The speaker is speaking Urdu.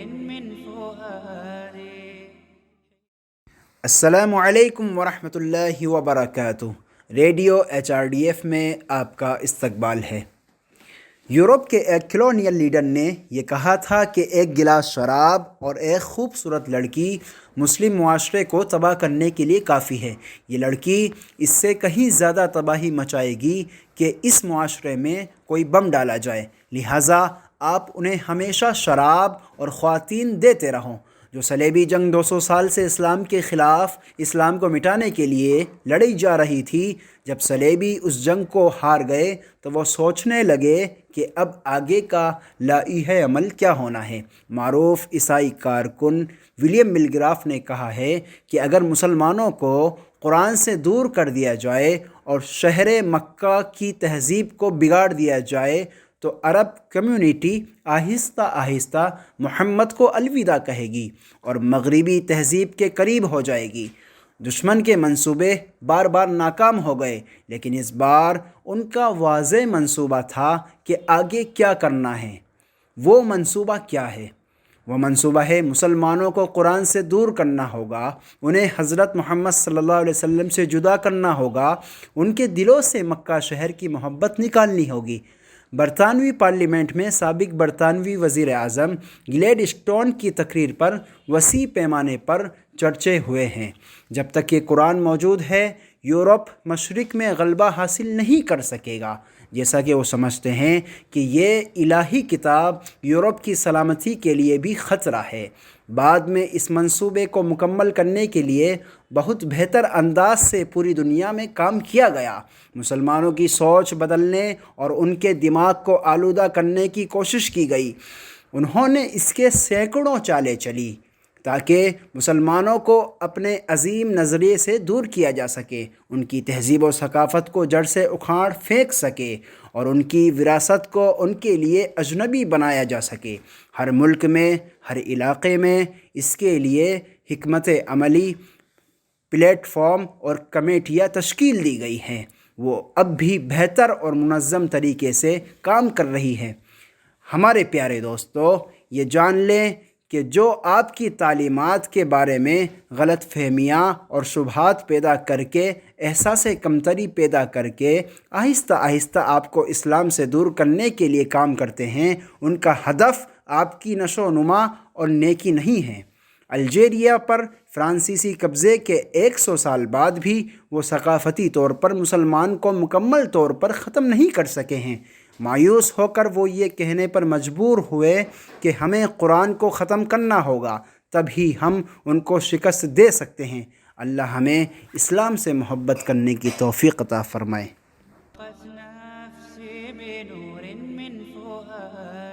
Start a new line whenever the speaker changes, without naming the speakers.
من فؤادي.
السلام علیکم ورحمۃ اللہ وبرکاتہ. ریڈیو HRDF میں آپ کا استقبال ہے. یورپ کے ایک کلونیل لیڈر نے یہ کہا تھا کہ ایک گلاس شراب اور ایک خوبصورت لڑکی مسلم معاشرے کو تباہ کرنے کے لیے کافی ہے. یہ لڑکی اس سے کہیں زیادہ تباہی مچائے گی کہ اس معاشرے میں کوئی بم ڈالا جائے. لہٰذا آپ انہیں ہمیشہ شراب اور خواتین دیتے رہو. جو صلیبی جنگ 200 سال سے اسلام کے خلاف اسلام کو مٹانے کے لیے لڑی جا رہی تھی، جب صلیبی اس جنگ کو ہار گئے تو وہ سوچنے لگے کہ اب آگے کا لائحہ عمل کیا ہونا ہے. معروف عیسائی کارکن ولیم ملگراف نے کہا ہے کہ اگر مسلمانوں کو قرآن سے دور کر دیا جائے اور شہر مکہ کی تہذیب کو بگاڑ دیا جائے تو عرب کمیونٹی آہستہ آہستہ محمد کو الوداع کہے گی اور مغربی تہذیب کے قریب ہو جائے گی. دشمن کے منصوبے بار بار ناکام ہو گئے، لیکن اس بار ان کا واضح منصوبہ تھا کہ آگے کیا کرنا ہے. وہ منصوبہ کیا ہے؟ وہ منصوبہ ہے مسلمانوں کو قرآن سے دور کرنا ہوگا، انہیں حضرت محمد صلی اللہ علیہ وسلم سے جدا کرنا ہوگا، ان کے دلوں سے مکہ شہر کی محبت نکالنی ہوگی. برطانوی پارلیمنٹ میں سابق برطانوی وزیر اعظم گلیڈ اسٹون کی تقریر پر وسیع پیمانے پر چرچے ہوئے ہیں. جب تک یہ قرآن موجود ہے، یورپ مشرق میں غلبہ حاصل نہیں کر سکے گا. جیسا کہ وہ سمجھتے ہیں کہ یہ الہی کتاب یورپ کی سلامتی کے لیے بھی خطرہ ہے. بعد میں اس منصوبے کو مکمل کرنے کے لیے بہت بہتر انداز سے پوری دنیا میں کام کیا گیا. مسلمانوں کی سوچ بدلنے اور ان کے دماغ کو آلودہ کرنے کی کوشش کی گئی. انہوں نے اس کے سینکڑوں چالیں چلی تاکہ مسلمانوں کو اپنے عظیم نظریے سے دور کیا جا سکے، ان کی تہذیب و ثقافت کو جڑ سے اکھاڑ پھینک سکے اور ان کی وراثت کو ان کے لیے اجنبی بنایا جا سکے. ہر ملک میں، ہر علاقے میں اس کے لیے حکمت عملی پلیٹ فارم اور کمیٹیاں تشکیل دی گئی ہیں. وہ اب بھی بہتر اور منظم طریقے سے کام کر رہی ہیں. ہمارے پیارے دوستو، یہ جان لیں کہ جو آپ کی تعلیمات کے بارے میں غلط فہمیاں اور شبہات پیدا کر کے احساس کمتری پیدا کر کے آہستہ آہستہ آپ کو اسلام سے دور کرنے کے لیے کام کرتے ہیں، ان کا ہدف آپ کی نشو و نما اور نیکی نہیں ہے. الجیریا پر فرانسیسی قبضے کے 100 سال بعد بھی وہ ثقافتی طور پر مسلمان کو مکمل طور پر ختم نہیں کر سکے ہیں. مایوس ہو کر وہ یہ کہنے پر مجبور ہوئے کہ ہمیں قرآن کو ختم کرنا ہوگا، تب ہی ہم ان کو شکست دے سکتے ہیں. اللہ ہمیں اسلام سے محبت کرنے کی توفیق عطا فرمائے.
نفسي بنور من فؤادي.